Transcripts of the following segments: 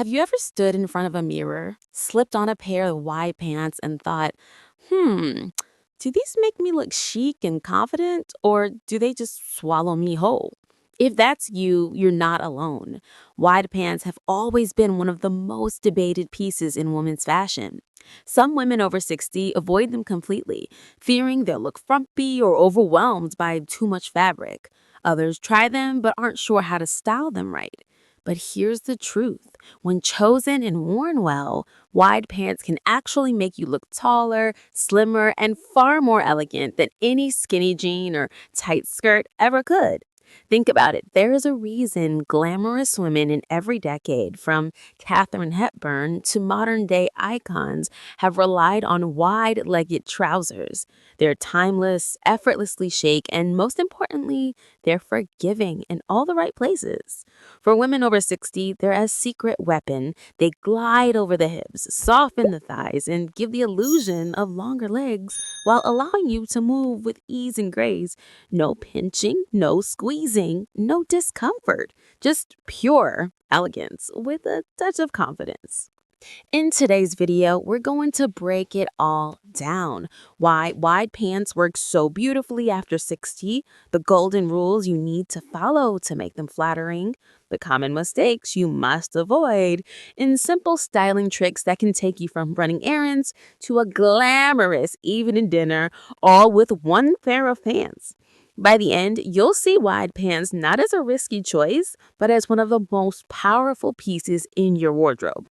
Have you ever stood in front of a mirror, slipped on a pair of wide pants, and thought, hmm, do these make me look chic and confident, or do they just swallow me whole? If that's you, you're not alone. Wide pants have always been one of the most debated pieces in women's fashion. Some women over 60 avoid them completely, fearing they'll look frumpy or overwhelmed by too much fabric. Others try them but aren't sure how to style them right. But here's the truth. When chosen and worn well, wide pants can actually make you look taller, slimmer, and far more elegant than any skinny jean or tight skirt ever could. Think about it. There is a reason glamorous women in every decade, from Katharine Hepburn to modern day icons, have relied on wide legged trousers. They're timeless, effortlessly chic, and most importantly, they're forgiving in all the right places. For women over 60, they're a secret weapon. They glide over the hips, soften the thighs, and give the illusion of longer legs while allowing you to move with ease and grace. No pinching, no squeezing, no discomfort. Just pure elegance with a touch of confidence. In today's video, we're going to break it all down. Why wide pants work so beautifully after 60, the golden rules you need to follow to make them flattering, the common mistakes you must avoid, and simple styling tricks that can take you from running errands to a glamorous evening dinner, all with one pair of pants. By the end, you'll see wide pants not as a risky choice, but as one of the most powerful pieces in your wardrobe.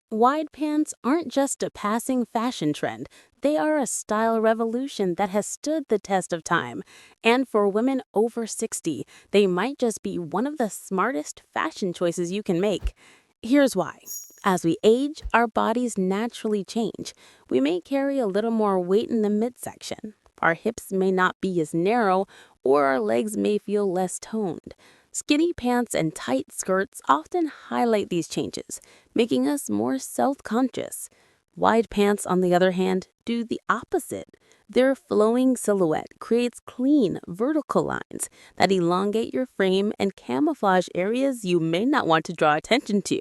Wide pants aren't just a passing fashion trend. They are a style revolution that has stood the test of time. And for women over 60, they might just be one of the smartest fashion choices you can make. Here's why. As we age, our bodies naturally change. We may carry a little more weight in the midsection. Our hips may not be as narrow, or our legs may feel less toned. Skinny pants and tight skirts often highlight these changes, making us more self-conscious. Wide pants, on the other hand, do the opposite. Their flowing silhouette creates clean, vertical lines that elongate your frame and camouflage areas you may not want to draw attention to.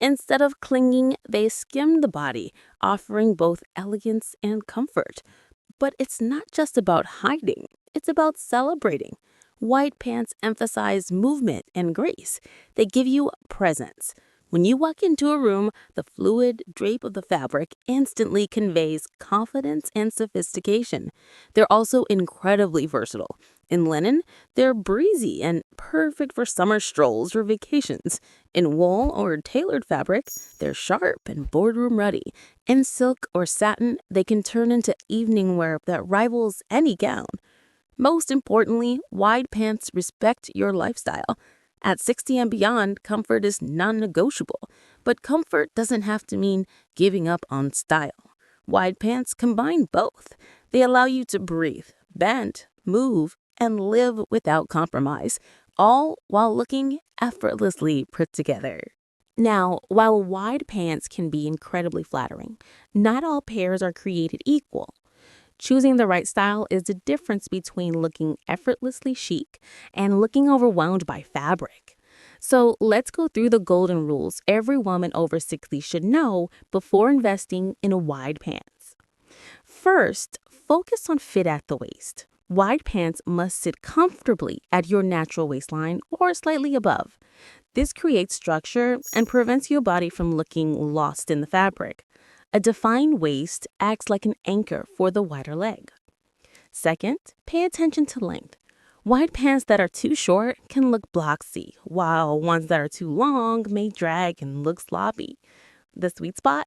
Instead of clinging, they skim the body, offering both elegance and comfort. But it's not just about hiding, it's about celebrating. Wide pants emphasize movement and grace. They give you presence. When you walk into a room, the fluid drape of the fabric instantly conveys confidence and sophistication. They're also incredibly versatile. In linen, they're breezy and perfect for summer strolls or vacations. In wool or tailored fabric, they're sharp and boardroom ready. In silk or satin, they can turn into evening wear that rivals any gown. Most importantly, wide pants respect your lifestyle. At 60 and beyond, comfort is non-negotiable, but comfort doesn't have to mean giving up on style. Wide pants combine both. They allow you to breathe, bend, move, and live without compromise, all while looking effortlessly put together. Now, while wide pants can be incredibly flattering, not all pairs are created equal. Choosing the right style is the difference between looking effortlessly chic and looking overwhelmed by fabric. So let's go through the golden rules every woman over 60 should know before investing in a wide pants. First, focus on fit at the waist. Wide pants must sit comfortably at your natural waistline or slightly above. This creates structure and prevents your body from looking lost in the fabric. A defined waist acts like an anchor for the wider leg. Second, pay attention to length. Wide pants that are too short can look boxy, while ones that are too long may drag and look sloppy. The sweet spot?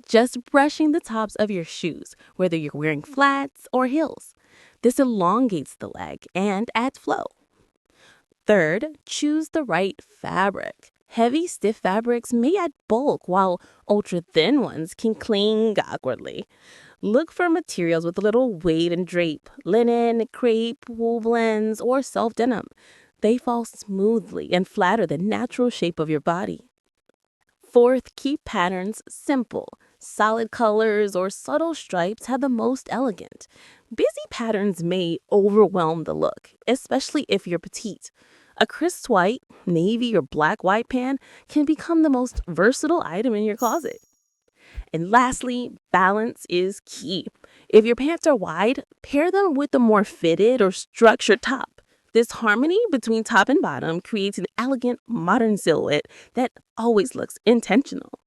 Just brushing the tops of your shoes, whether you're wearing flats or heels. This elongates the leg and adds flow. Third, choose the right fabric. Heavy, stiff fabrics may add bulk, while ultra-thin ones can cling awkwardly. Look for materials with a little weight and drape: linen, crepe, wool blends, or self denim. They fall smoothly and flatter the natural shape of your body. Fourth, keep patterns simple. Solid colors or subtle stripes have the most elegant. Busy patterns may overwhelm the look, especially if you're petite. A crisp white, navy, or black white pant can become the most versatile item in your closet. And lastly, balance is key. If your pants are wide, pair them with a more fitted or structured top. This harmony between top and bottom creates an elegant, modern silhouette that always looks intentional.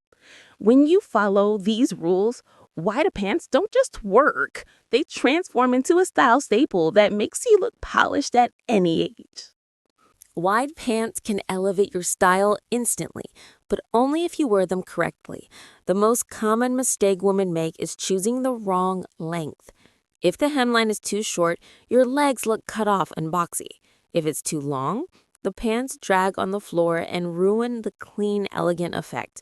When you follow these rules, wider pants don't just work, they transform into a style staple that makes you look polished at any age. Wide pants can elevate your style instantly, but only if you wear them correctly. The most common mistake women make is choosing the wrong length. If the hemline is too short, your legs look cut off and boxy. If it's too long, the pants drag on the floor and ruin the clean, elegant effect.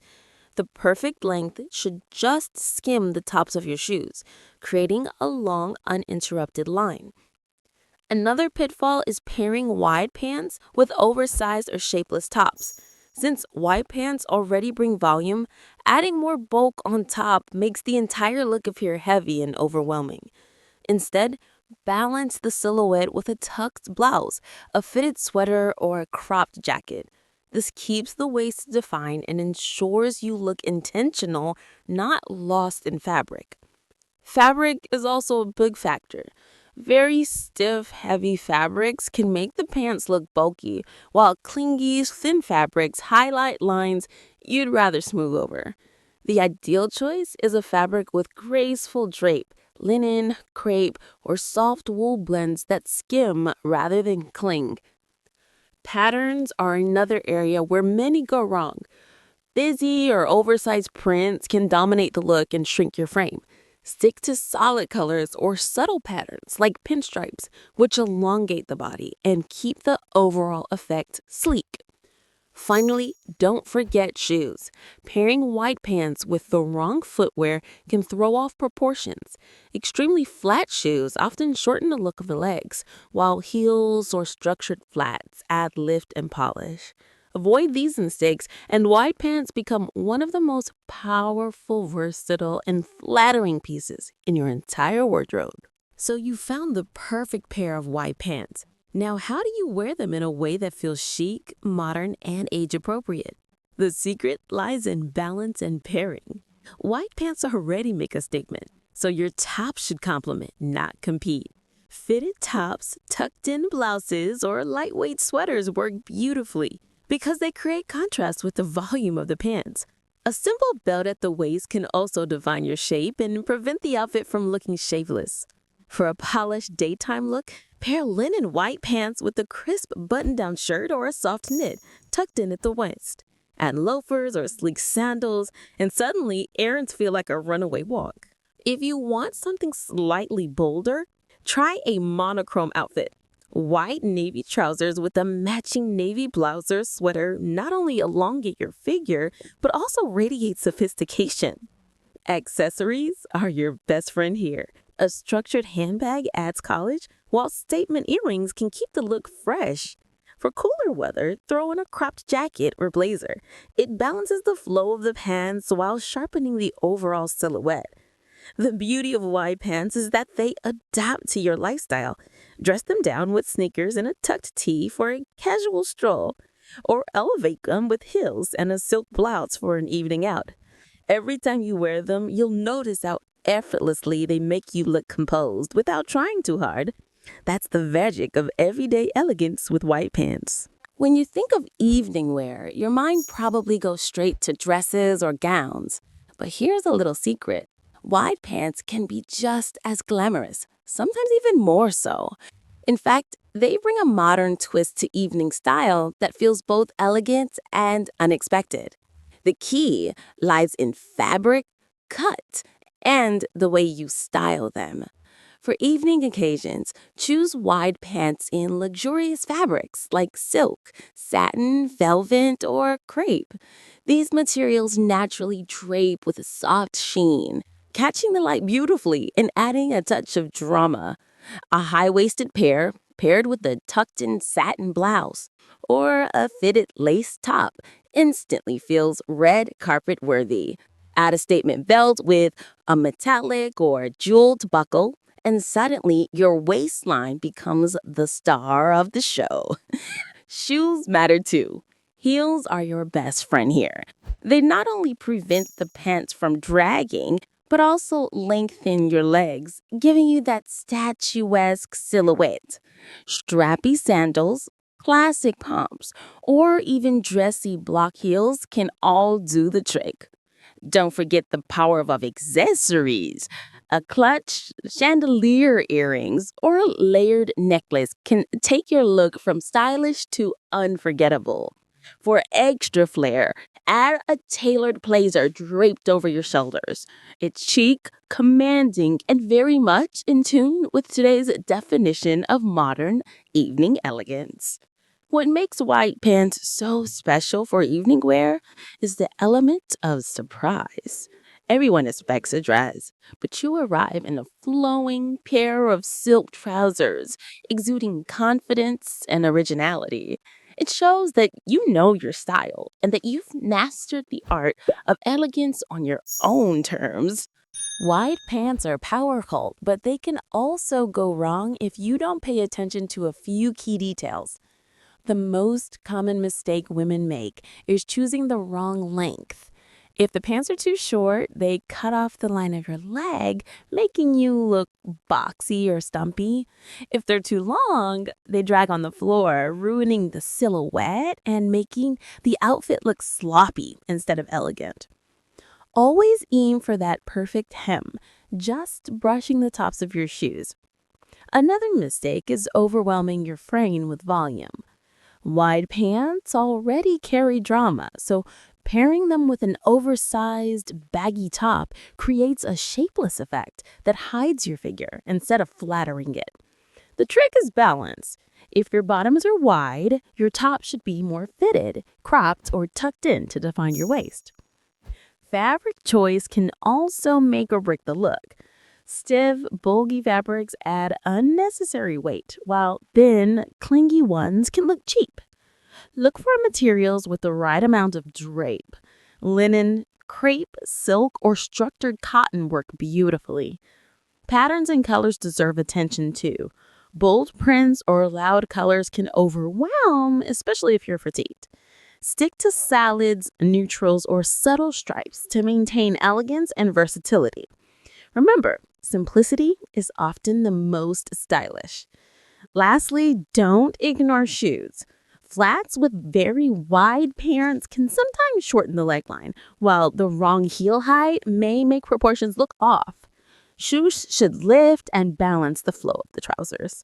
The perfect length should just skim the tops of your shoes, creating a long, uninterrupted line. Another pitfall is pairing wide pants with oversized or shapeless tops. Since wide pants already bring volume, adding more bulk on top makes the entire look appear heavy and overwhelming. Instead, balance the silhouette with a tucked blouse, a fitted sweater, or a cropped jacket. This keeps the waist defined and ensures you look intentional, not lost in fabric. Fabric is also a big factor. Very stiff, heavy fabrics can make the pants look bulky, while clingy, thin fabrics highlight lines you'd rather smooth over. The ideal choice is a fabric with graceful drape, linen, crepe, or soft wool blends that skim rather than cling. Patterns are another area where many go wrong. Busy or oversized prints can dominate the look and shrink your frame. Stick to solid colors or subtle patterns like pinstripes, which elongate the body and keep the overall effect sleek. Finally, don't forget shoes. Pairing white pants with the wrong footwear can throw off proportions. Extremely flat shoes often shorten the look of the legs, while heels or structured flats add lift and polish. Avoid these mistakes, and wide pants become one of the most powerful, versatile, and flattering pieces in your entire wardrobe. So you found the perfect pair of wide pants. Now, how do you wear them in a way that feels chic, modern, and age-appropriate? The secret lies in balance and pairing. Wide pants already make a statement, so your top should complement, not compete. Fitted tops, tucked-in blouses, or lightweight sweaters work beautifully because they create contrast with the volume of the pants. A simple belt at the waist can also define your shape and prevent the outfit from looking shapeless. For a polished daytime look, pair linen white pants with a crisp button-down shirt or a soft knit tucked in at the waist. Add loafers or sleek sandals, and suddenly errands feel like a runaway walk. If you want something slightly bolder, try a monochrome outfit. White navy trousers with a matching navy blouse or sweater not only elongate your figure, but also radiate sophistication. Accessories are your best friend here. A structured handbag adds polish, while statement earrings can keep the look fresh. For cooler weather, throw in a cropped jacket or blazer. It balances the flow of the pants while sharpening the overall silhouette. The beauty of wide pants is that they adapt to your lifestyle. Dress them down with sneakers and a tucked tee for a casual stroll, or elevate them with heels and a silk blouse for an evening out. Every time you wear them, you'll notice how effortlessly they make you look composed without trying too hard. That's the magic of everyday elegance with white pants. When you think of evening wear, your mind probably goes straight to dresses or gowns. But here's a little secret. Wide pants can be just as glamorous, sometimes even more so. In fact, they bring a modern twist to evening style that feels both elegant and unexpected. The key lies in fabric, cut, and the way you style them. For evening occasions, choose wide pants in luxurious fabrics like silk, satin, velvet, or crepe. These materials naturally drape with a soft sheen, catching the light beautifully and adding a touch of drama. A high-waisted pair paired with a tucked-in satin blouse or a fitted lace top instantly feels red carpet worthy. Add a statement belt with a metallic or jeweled buckle, and suddenly your waistline becomes the star of the show. Shoes matter too. Heels are your best friend here. They not only prevent the pants from dragging, but also lengthen your legs, giving you that statuesque silhouette. Strappy sandals, classic pumps, or even dressy block heels can all do the trick. Don't forget the power of accessories. A clutch, chandelier earrings, or a layered necklace can take your look from stylish to unforgettable. For extra flair, add a tailored blazer draped over your shoulders. It's chic, commanding, and very much in tune with today's definition of modern evening elegance. What makes white pants so special for evening wear is the element of surprise. Everyone expects a dress, but you arrive in a flowing pair of silk trousers, exuding confidence and originality. It shows that you know your style and that you've mastered the art of elegance on your own terms. Wide pants are powerful, but they can also go wrong if you don't pay attention to a few key details. The most common mistake women make is choosing the wrong length. If the pants are too short, they cut off the line of your leg, making you look boxy or stumpy. If they're too long, they drag on the floor, ruining the silhouette and making the outfit look sloppy instead of elegant. Always aim for that perfect hem, just brushing the tops of your shoes. Another mistake is overwhelming your frame with volume. Wide pants already carry drama, so pairing them with an oversized, baggy top creates a shapeless effect that hides your figure instead of flattering it. The trick is balance. If your bottoms are wide, your top should be more fitted, cropped, or tucked in to define your waist. Fabric choice can also make or break the look. Stiff, bulgy fabrics add unnecessary weight, while thin, clingy ones can look cheap. Look for materials with the right amount of drape. Linen, crepe, silk, or structured cotton work beautifully. Patterns and colors deserve attention too. Bold prints or loud colors can overwhelm, especially if you're fatigued. Stick to solids, neutrals, or subtle stripes to maintain elegance and versatility. Remember, simplicity is often the most stylish. Lastly, don't ignore shoes. Flats with very wide pants can sometimes shorten the leg line, while the wrong heel height may make proportions look off. Shoes should lift and balance the flow of the trousers.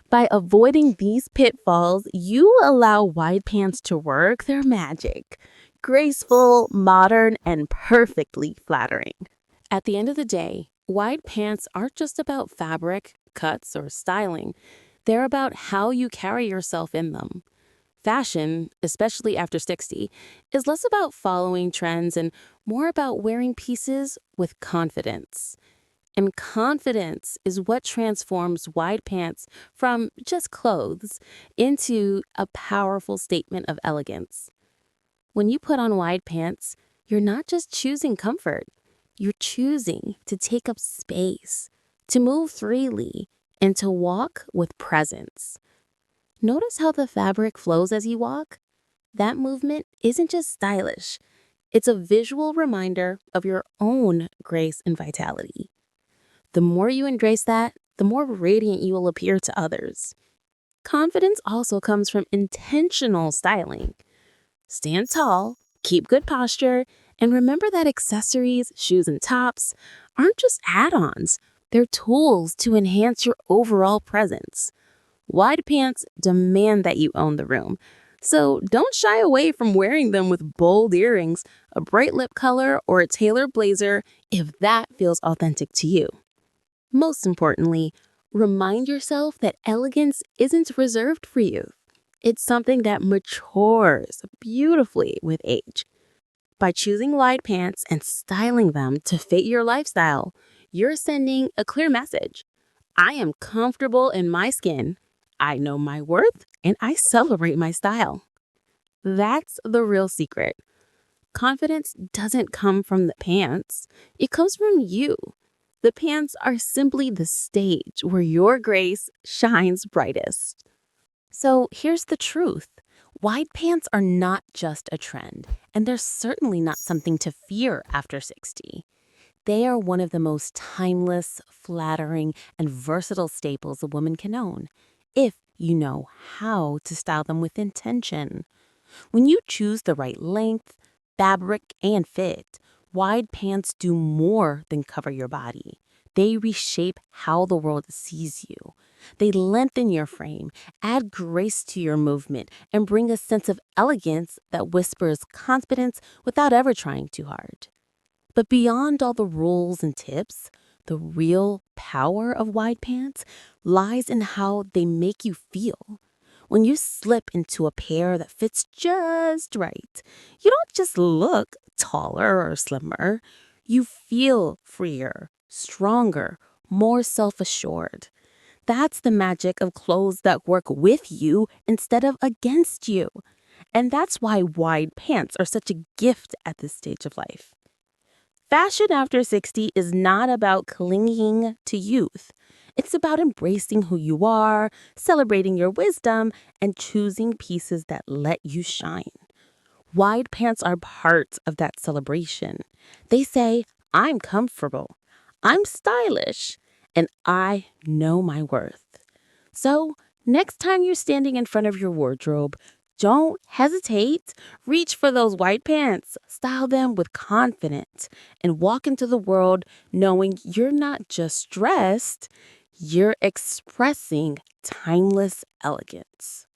By avoiding these pitfalls, you allow wide pants to work their magic. Graceful, modern, and perfectly flattering. At the end of the day, wide pants aren't just about fabric, cuts, or styling. They're about how you carry yourself in them. Fashion, especially after 60, is less about following trends and more about wearing pieces with confidence. And confidence is what transforms wide pants from just clothes into a powerful statement of elegance. When you put on wide pants, you're not just choosing comfort, you're choosing to take up space, to move freely, and to walk with presence. Notice how the fabric flows as you walk? That movement isn't just stylish, it's a visual reminder of your own grace and vitality. The more you embrace that, the more radiant you will appear to others. Confidence also comes from intentional styling. Stand tall, keep good posture, and remember that accessories, shoes, and tops aren't just add-ons. They're tools to enhance your overall presence. Wide pants demand that you own the room, so don't shy away from wearing them with bold earrings, a bright lip color, or a tailored blazer if that feels authentic to you. Most importantly, remind yourself that elegance isn't reserved for youth. It's something that matures beautifully with age. By choosing wide pants and styling them to fit your lifestyle, you're sending a clear message. I am comfortable in my skin, I know my worth, and I celebrate my style. That's the real secret. Confidence doesn't come from the pants, it comes from you. The pants are simply the stage where your grace shines brightest. So here's the truth. Wide pants are not just a trend, and they're certainly not something to fear after 60. They are one of the most timeless, flattering, and versatile staples a woman can own, if you know how to style them with intention. When you choose the right length, fabric, and fit, wide pants do more than cover your body. They reshape how the world sees you. They lengthen your frame, add grace to your movement, and bring a sense of elegance that whispers confidence without ever trying too hard. But beyond all the rules and tips, the real power of wide pants lies in how they make you feel. When you slip into a pair that fits just right, you don't just look taller or slimmer, you feel freer, stronger, more self assured. That's the magic of clothes that work with you instead of against you. And that's why wide pants are such a gift at this stage of life. Fashion after 60 is not about clinging to youth. It's about embracing who you are, celebrating your wisdom, and choosing pieces that let you shine. Wide pants are part of that celebration. They say, I'm comfortable, I'm stylish, and I know my worth. So, next time you're standing in front of your wardrobe, don't hesitate. Reach for those white pants, style them with confidence, and walk into the world knowing you're not just dressed, you're expressing timeless elegance.